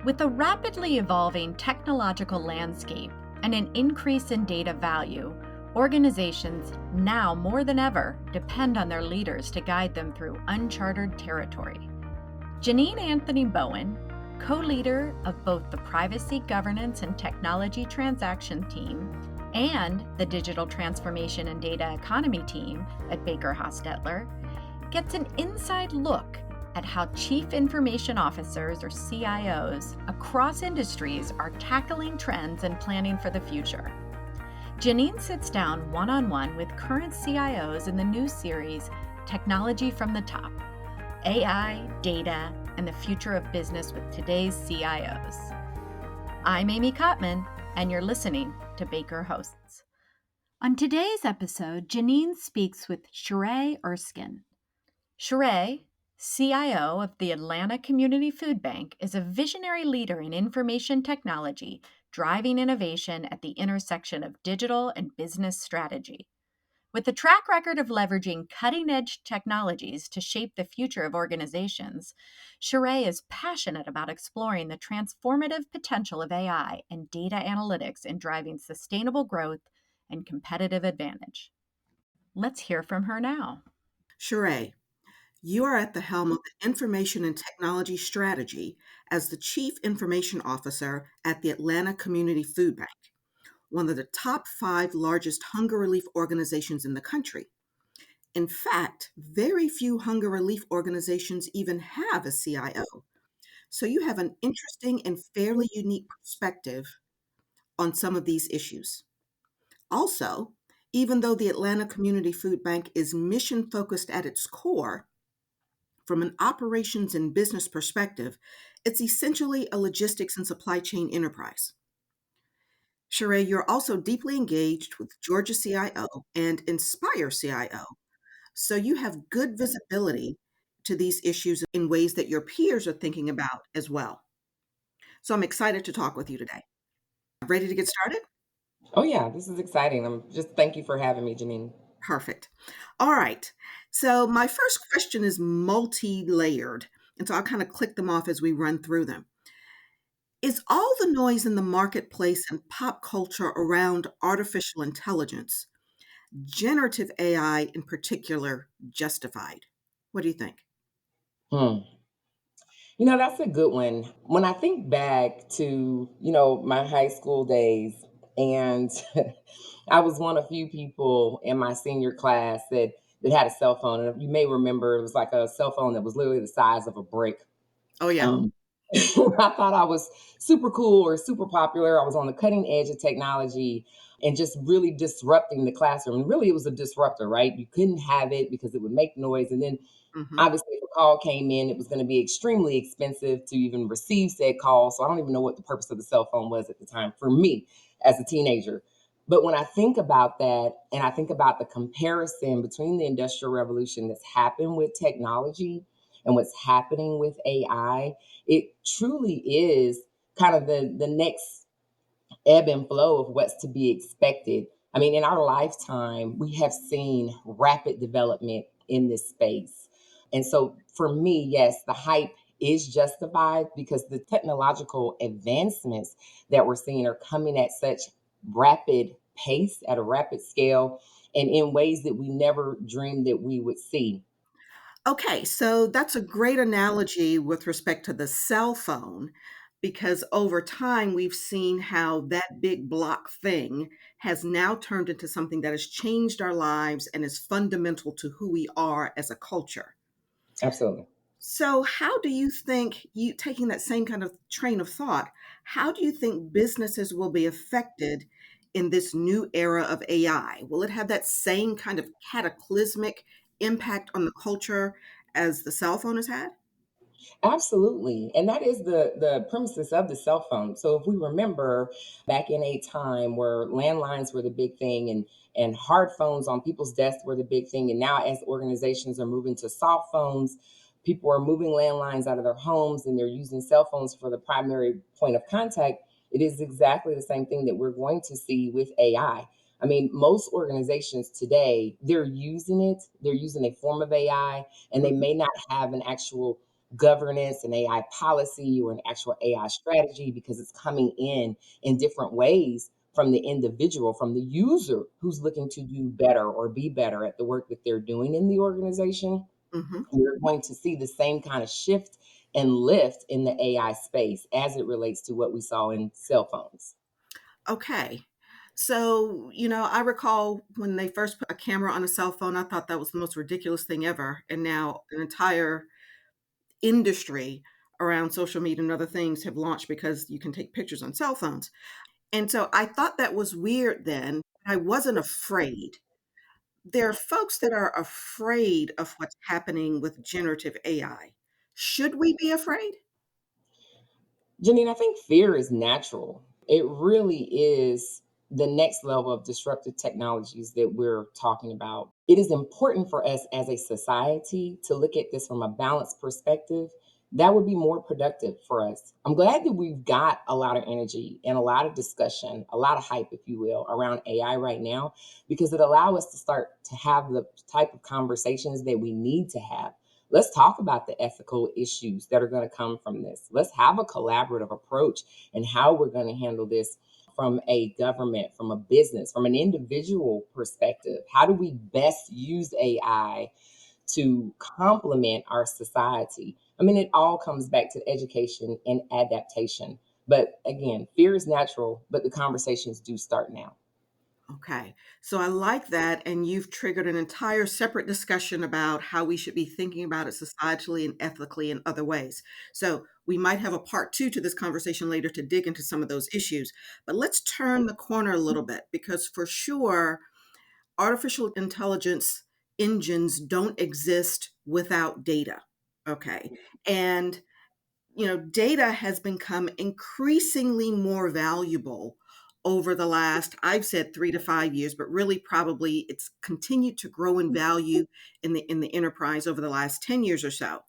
With a rapidly evolving technological landscape and an increase in data value, organizations now more than ever depend on their leaders to guide them through uncharted territory. Janine Anthony Bowen, co-leader of both the Privacy Governance and Technology Transaction Team and the Digital Transformation and Data Economy Team at Baker Hostetler, gets an inside look at how Chief Information Officers, or CIOs, across industries are tackling trends and planning for the future. Janine sits down one-on-one with current CIOs in the new series, Technology from the Top, AI, Data, and the Future of Business with Today's CIOs. I'm Amy Kottman, and you're listening to Baker Hosts. On today's episode, Janine speaks with Sharay Erskine. Sharay, CIO of the Atlanta Community Food Bank, is a visionary leader in information technology, driving innovation at the intersection of digital and business strategy. With a track record of leveraging cutting-edge technologies to shape the future of organizations, Sharay is passionate about exploring the transformative potential of AI and data analytics in driving sustainable growth and competitive advantage. Let's hear from her now. Sharay, you are at the helm of the Information and Technology Strategy as the Chief Information Officer at the Atlanta Community Food Bank, one of the top 5 largest hunger relief organizations in the country. In fact, very few hunger relief organizations even have a CIO. So you have an interesting and fairly unique perspective on some of these issues. Also, even though the Atlanta Community Food Bank is mission focused at its core, from an operations and business perspective, it's essentially a logistics and supply chain enterprise. Sharay, you're also deeply engaged with Georgia CIO and Inspire CIO, so you have good visibility to these issues in ways that your peers are thinking about as well. So I'm excited to talk with you today. Ready to get started? Oh yeah, this is exciting. Thank you for having me, Janine. Perfect. All right. So my first question is multi-layered, and so I'll kind of click them off as we run through them. Is all the noise in the marketplace and pop culture around artificial intelligence, generative AI in particular, justified? What do you think? Hmm. That's a good one. When I think back to, my high school days, and I was one of few people in my senior class that had a cell phone. And you may remember it was like a cell phone that was literally the size of a brick. Oh, yeah. Um, I thought I was super cool or super popular. I was on the cutting edge of technology and just really disrupting the classroom. Really, it was a disruptor, right? You couldn't have it because it would make noise. And then Hmm. obviously, if a call came in, it was going to be extremely expensive to even receive said call. So I don't even know what the purpose of the cell phone was at the time for me as a teenager. But when I think about that and I think about the comparison between the Industrial Revolution that's happened with technology and what's happening with AI, it truly is kind of the next ebb and flow of what's to be expected. I mean, in our lifetime, we have seen rapid development in this space. And so for me, yes, the hype is justified because the technological advancements that we're seeing are coming at such rapid pace, at a rapid scale, and in ways that we never dreamed that we would see. Okay, so that's a great analogy with respect to the cell phone, because over time we've seen how that big block thing has now turned into something that has changed our lives and is fundamental to who we are as a culture. Absolutely. So, how do you think, you taking that same kind of train of thought, how do you think businesses will be affected in this new era of AI? Will it have that same kind of cataclysmic impact on the culture as the cell phone has had? Absolutely. And that is the premises of the cell phone. So if we remember back in a time where landlines were the big thing and hard phones on people's desks were the big thing. And now as organizations are moving to soft phones, people are moving landlines out of their homes and they're using cell phones for the primary point of contact. It is exactly the same thing that we're going to see with AI. I mean, most organizations today, they're using it, they're using a form of AI, and they Mhm. may not have an actual governance, an AI policy, or an actual AI strategy, because it's coming in different ways from the individual, from the user who's looking to do better or be better at the work that they're doing in the organization. Hmm. We're going to see the same kind of shift and lift in the AI space as it relates to what we saw in cell phones. Okay. So, I recall when they first put a camera on a cell phone, I thought that was the most ridiculous thing ever. And now an entire industry around social media and other things have launched because you can take pictures on cell phones. And so I thought that was weird then. I wasn't afraid. There are folks that are afraid of what's happening with generative AI. Should we be afraid? Janine, I think fear is natural. It really is the next level of disruptive technologies that we're talking about. It is important for us as a society to look at this from a balanced perspective. That would be more productive for us. I'm glad that we've got a lot of energy and a lot of discussion, a lot of hype, if you will, around AI right now, because it allows us to start to have the type of conversations that we need to have. Let's talk about the ethical issues that are going to come from this. Let's have a collaborative approach and how we're going to handle this from a government, from a business, from an individual perspective. How do we best use AI to complement our society? I mean, it all comes back to education and adaptation. But again, fear is natural, but the conversations do start now. Okay. So I like that. And you've triggered an entire separate discussion about how we should be thinking about it societally and ethically in other ways. So we might have a part two to this conversation later to dig into some of those issues. But let's turn the corner a little bit because for sure, artificial intelligence engines don't exist without data. Okay. And data has become increasingly more valuable over the last, I've said 3 to 5 years, but really probably it's continued to grow in value in the enterprise over the last 10 years or so.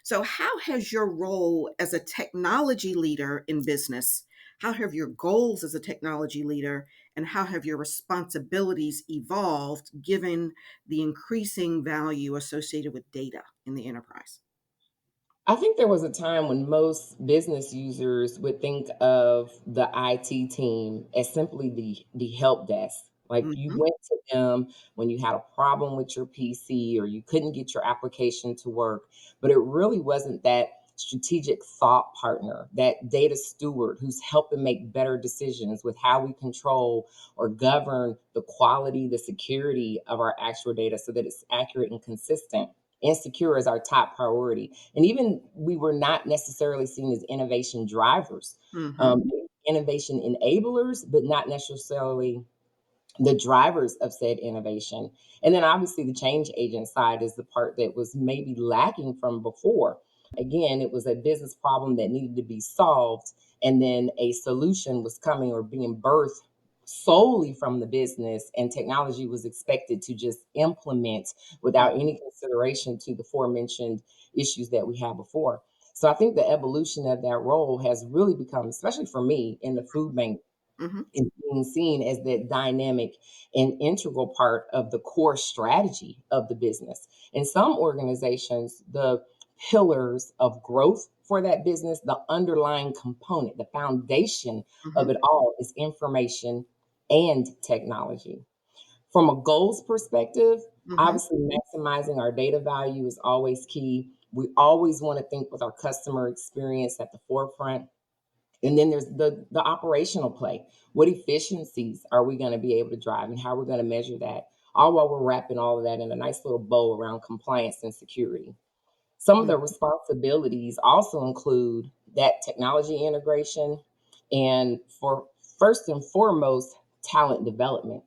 So how has your role as a technology leader in business, how have your goals as a technology leader, and how have your responsibilities evolved given the increasing value associated with data in the enterprise? I think there was a time when most business users would think of the IT team as simply the help desk. Like you Hmm. went to them when you had a problem with your PC or you couldn't get your application to work, but it really wasn't that strategic thought partner, that data steward who's helping make better decisions with how we control or govern the quality, the security of our actual data so that it's accurate and consistent and secure as our top priority. And even we were not necessarily seen as innovation drivers, Hmm. innovation enablers, but not necessarily the drivers of said innovation. And then obviously the change agent side is the part that was maybe lacking from before. Again, it was a business problem that needed to be solved, and then a solution was coming or being birthed solely from the business, and technology was expected to just implement without any consideration to the aforementioned issues that we had before. So I think the evolution of that role has really become, especially for me in the food bank, Hmm. is being seen as that dynamic and integral part of the core strategy of the business. In some organizations, the pillars of growth for that business, the underlying component, the foundation of Hmm. it all is information and technology. From a goals perspective, Hmm. obviously maximizing our data value is always key. We always want to think with our customer experience at the forefront. And then there's the operational play. What efficiencies are we going to be able to drive and how we're going to measure that? All while we're wrapping all of that in a nice little bow around compliance and security. Some of the responsibilities also include that technology integration and for first and foremost, talent development.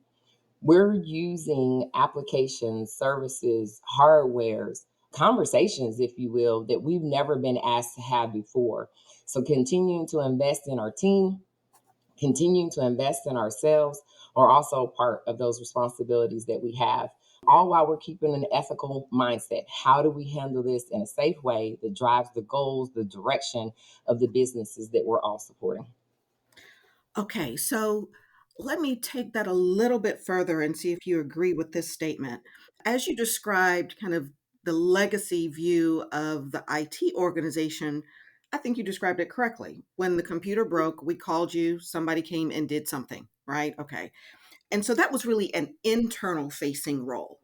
We're using applications, services, hardwares, conversations, if you will, that we've never been asked to have before. So continuing to invest in our team, continuing to invest in ourselves are also part of those responsibilities that we have, all while we're keeping an ethical mindset. How do we handle this in a safe way that drives the goals, the direction of the businesses that we're all supporting? Okay, so let me take that a little bit further and see if you agree with this statement. As you described, kind of the legacy view of the IT organization, I think you described it correctly. When the computer broke, we called you, somebody came and did something, right? Okay. And so that was really an internal facing role.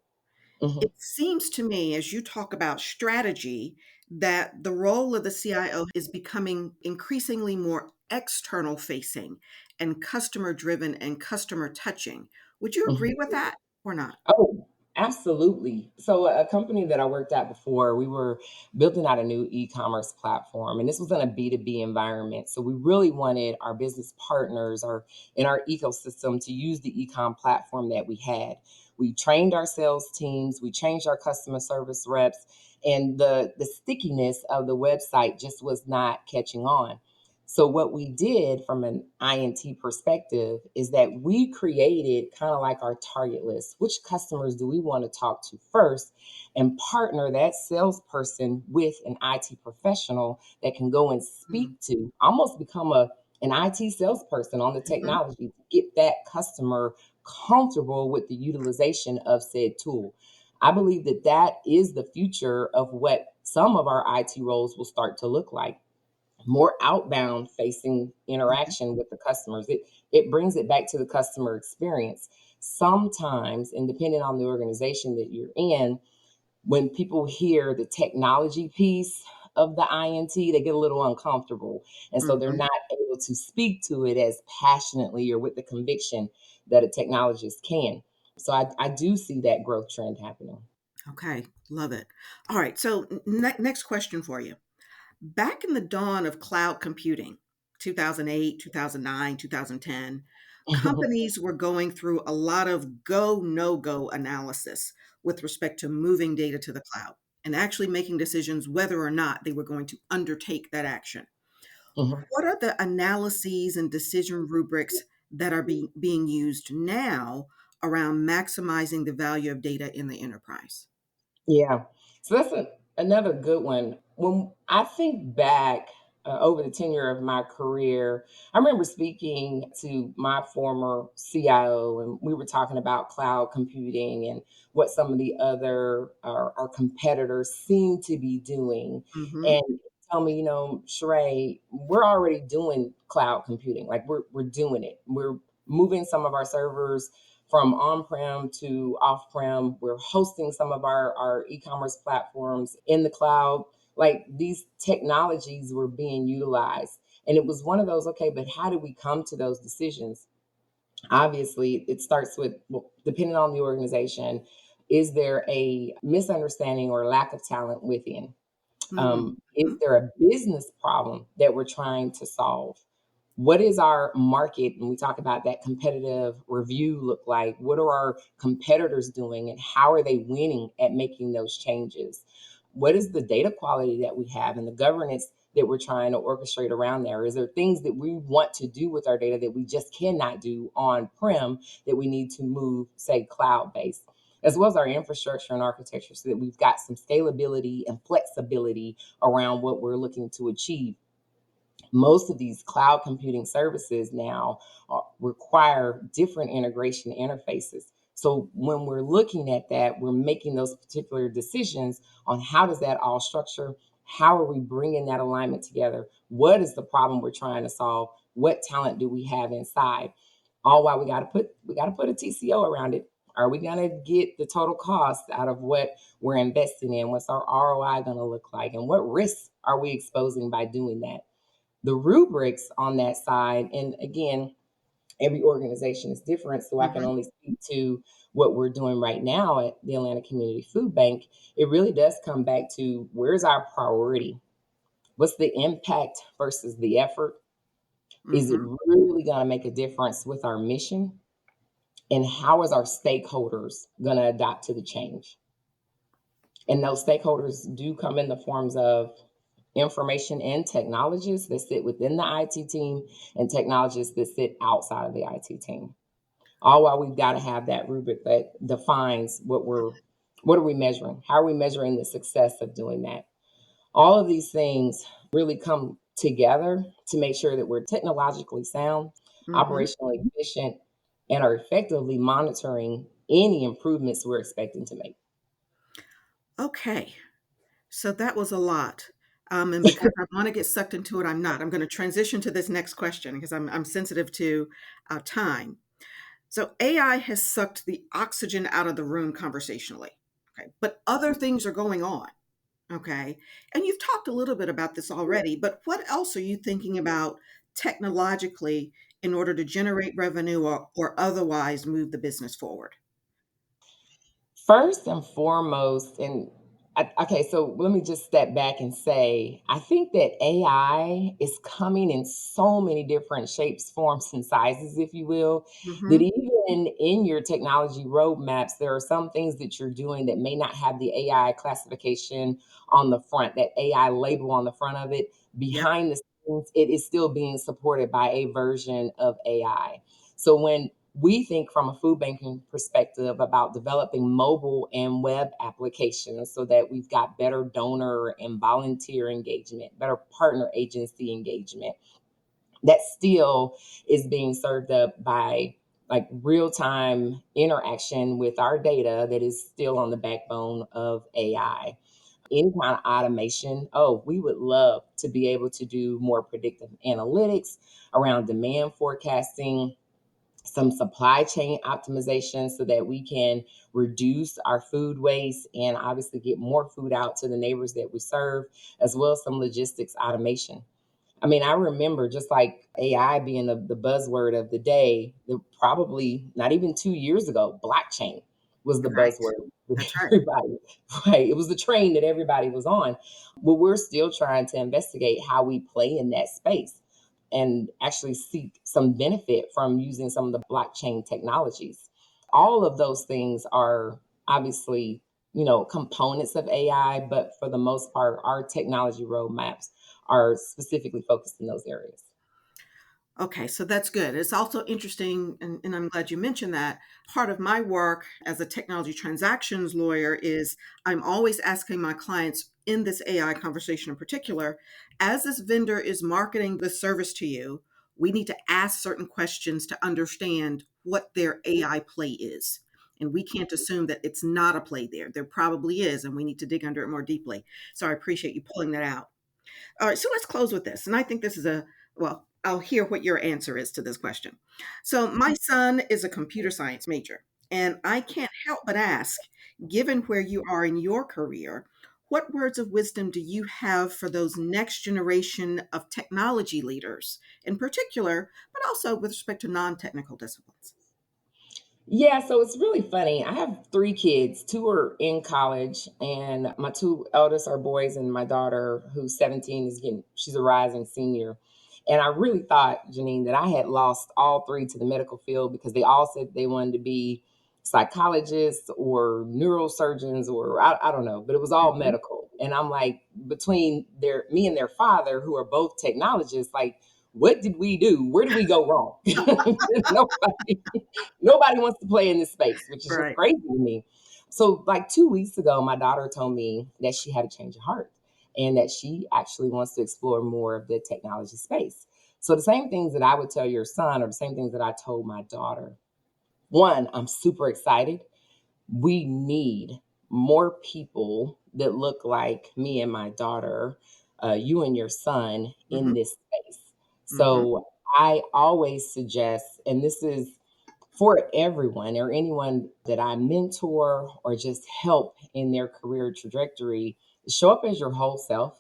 Mhm. It seems to me, as you talk about strategy, that the role of the CIO is becoming increasingly more external facing and customer driven and customer touching. Would you Mhm. agree with that or not? Oh, absolutely. So a company that I worked at before, we were building out a new e-commerce platform, and this was in a B2B environment. So we really wanted our business partners or in our ecosystem to use the e-com platform that we had. We trained our sales teams, we changed our customer service reps, and the stickiness of the website just was not catching on. So what we did from an INT perspective is that we created kind of like our target list. Which customers do we want to talk to first and partner that salesperson with an IT professional that can go and Mm-hmm. speak to, almost become an IT salesperson on the Mm-hmm. technology to get that customer comfortable with the utilization of said tool. I believe that that is the future of what some of our IT roles will start to look like, more outbound facing interaction with the customers. It brings it back to the customer experience. Sometimes, and depending on the organization that you're in, when people hear the technology piece of the INT, they get a little uncomfortable. And so they're Mm-hmm. not able to speak to it as passionately or with the conviction that a technologist can. So I do see that growth trend happening. Okay, love it. All right, so next question for you. Back in the dawn of cloud computing, 2008, 2009, 2010, companies were going through a lot of go, no go analysis with respect to moving data to the cloud and actually making decisions whether or not they were going to undertake that action. Mhm. What are the analyses and decision rubrics that are being used now around maximizing the value of data in the enterprise? Yeah. So that's another good one. When I think back over the tenure of my career, I remember speaking to my former CIO, and we were talking about cloud computing and what some of the other our competitors seem to be doing. Mm-hmm. And he tell me, Sheree, we're already doing cloud computing. Like we're doing it. We're moving some of our servers from on-prem to off-prem. We're hosting some of our e-commerce platforms in the cloud. Like these technologies were being utilized. And it was one of those, okay, but how do we come to those decisions? Obviously, it starts with, well, depending on the organization, is there a misunderstanding or lack of talent within? Is Mm-hmm. there a business problem that we're trying to solve? What is our market, when we talk about that competitive review, look like? What are our competitors doing and how are they winning at making those changes? What is the data quality that we have and the governance that we're trying to orchestrate around there? Is there things that we want to do with our data that we just cannot do on prem that we need to move, say, cloud based? As well as our infrastructure and architecture, so that we've got some scalability and flexibility around what we're looking to achieve. Most of these cloud computing services now require different integration interfaces. So when we're looking at that, we're making those particular decisions on how does that all structure? How are we bringing that alignment together? What is the problem we're trying to solve? What talent do we have inside? All while we got to put a TCO around it. Are we going to get the total cost out of what we're investing in? What's our ROI going to look like? And what risks are we exposing by doing that? The rubrics on that side, and again, every organization is different, so I can Mm-hmm. only speak to what we're doing right now at the Atlanta Community Food Bank. It really does come back to, where's our priority? What's the impact versus the effort? Is it Mm-hmm. really going to make a difference with our mission? And how is our stakeholders going to adapt to the change? And those stakeholders do come in the forms of information and technologists that sit within the IT team and technologists that sit outside of the IT team. All while we've got to have that rubric that defines what are we measuring? How are we measuring the success of doing that? All of these things really come together to make sure that we're technologically sound, Mm-hmm. operationally efficient, and are effectively monitoring any improvements we're expecting to make. Okay, so that was a lot. And because I want to get sucked into it, I'm not. I'm going to transition to this next question because I'm sensitive to time. So AI has sucked the oxygen out of the room conversationally. Okay, but other things are going on. Okay, and you've talked a little bit about this already, but what else are you thinking about technologically in order to generate revenue or otherwise move the business forward? First and foremost, okay, so let me just step back and say, I think that AI is coming in so many different shapes, forms, and sizes, if you will, that Hmm. even in your technology roadmaps, there are some things that you're doing that may not have the AI classification on the front, that AI label on the front of it. Yep. Behind the scenes, it is still being supported by a version of AI. So when we think from a food banking perspective about developing mobile and web applications so that we've got better donor and volunteer engagement, better partner agency engagement. That still is being served up by like real time interaction with our data that is still on the backbone of AI. Any kind of automation, oh, we would love to be able to do more predictive analytics around demand forecasting, some supply chain optimization so that we can reduce our food waste and obviously get more food out to the neighbors that we serve, as well as some logistics automation. I mean, I remember just like AI being the buzzword of the day, probably not even 2 years ago, blockchain was the Right. buzzword that That's right. everybody, right? It was the train that everybody was on. But we're still trying to investigate how we play in that space and actually seek some benefit from using some of the blockchain technologies. All of those things are obviously, components of AI, but for the most part, our technology roadmaps are specifically focused in those areas. Okay, so that's good. It's also interesting, and I'm glad you mentioned that. Part of my work as a technology transactions lawyer is I'm always asking my clients in this AI conversation in particular, as this vendor is marketing the service to you, we need to ask certain questions to understand what their AI play is. And we can't assume that it's not a play there. There probably is, and we need to dig under it more deeply. So I appreciate you pulling that out. All right, so let's close with this. And I think this is well, I'll hear what your answer is to this question. So, my son is a computer science major, and I can't help but ask, given where you are in your career, what words of wisdom do you have for those next generation of technology leaders in particular, but also with respect to non technical disciplines? Yeah, so it's really funny. I have three kids. Two are in college, and my two eldest are boys, and my daughter, who's 17, she's a rising senior. And I really thought, Janine, that I had lost all three to the medical field because they all said they wanted to be psychologists or neurosurgeons or I don't know, but it was all Mhm. medical. And I'm like, between me and their father, who are both technologists, like, what did we do? Where did we go wrong? Nobody Nobody wants to play in this space, which is just Right. crazy to me. So, like 2 weeks ago, my daughter told me that she had a change of heart and that she actually wants to explore more of the technology space. So, the same things that I would tell your son are the same things that I told my daughter. One, I'm super excited. We need more people that look like me and my daughter, you and your son in Hmm. this space. Hmm. So, I always suggest, and this is for everyone or anyone that I mentor or just help in their career trajectory, show up as your whole self.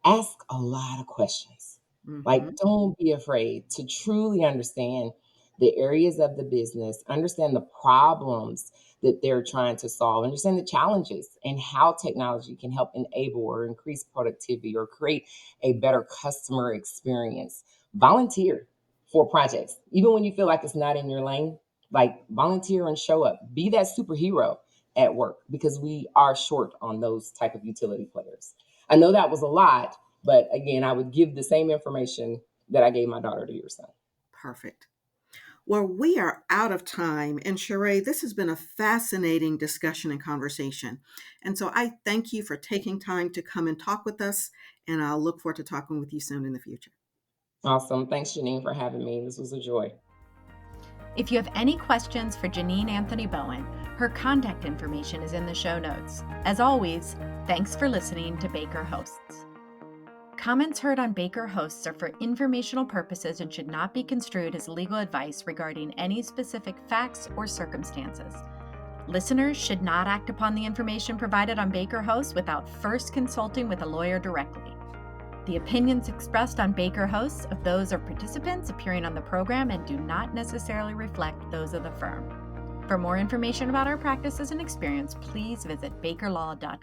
Ask a lot of questions. Hmm. Like, don't be afraid to truly understand the areas of the business, understand the problems that they're trying to solve, understand the challenges and how technology can help enable or increase productivity or create a better customer experience. Volunteer for projects, even when you feel like it's not in your lane. Like, volunteer and show up. Be that superhero at work because we are short on those type of utility players. I know that was a lot, but again, I would give the same information that I gave my daughter to your son. Perfect. Well, we are out of time. And Sharay, this has been a fascinating discussion and conversation. And so I thank you for taking time to come and talk with us. And I'll look forward to talking with you soon in the future. Awesome. Thanks, Janine, for having me. This was a joy. If you have any questions for Janine Anthony Bowen, Her contact information is in the show notes. As always, thanks for listening to Baker Hosts. Comments heard on Baker Hosts are for informational purposes and should not be construed as legal advice regarding any specific facts or circumstances. Listeners should not act upon the information provided on Baker Hosts without first consulting with a lawyer directly. The opinions expressed on Baker Hosts of those of participants appearing on the program and do not necessarily reflect those of the firm. For more information about our practices and experience, please visit bakerlaw.com.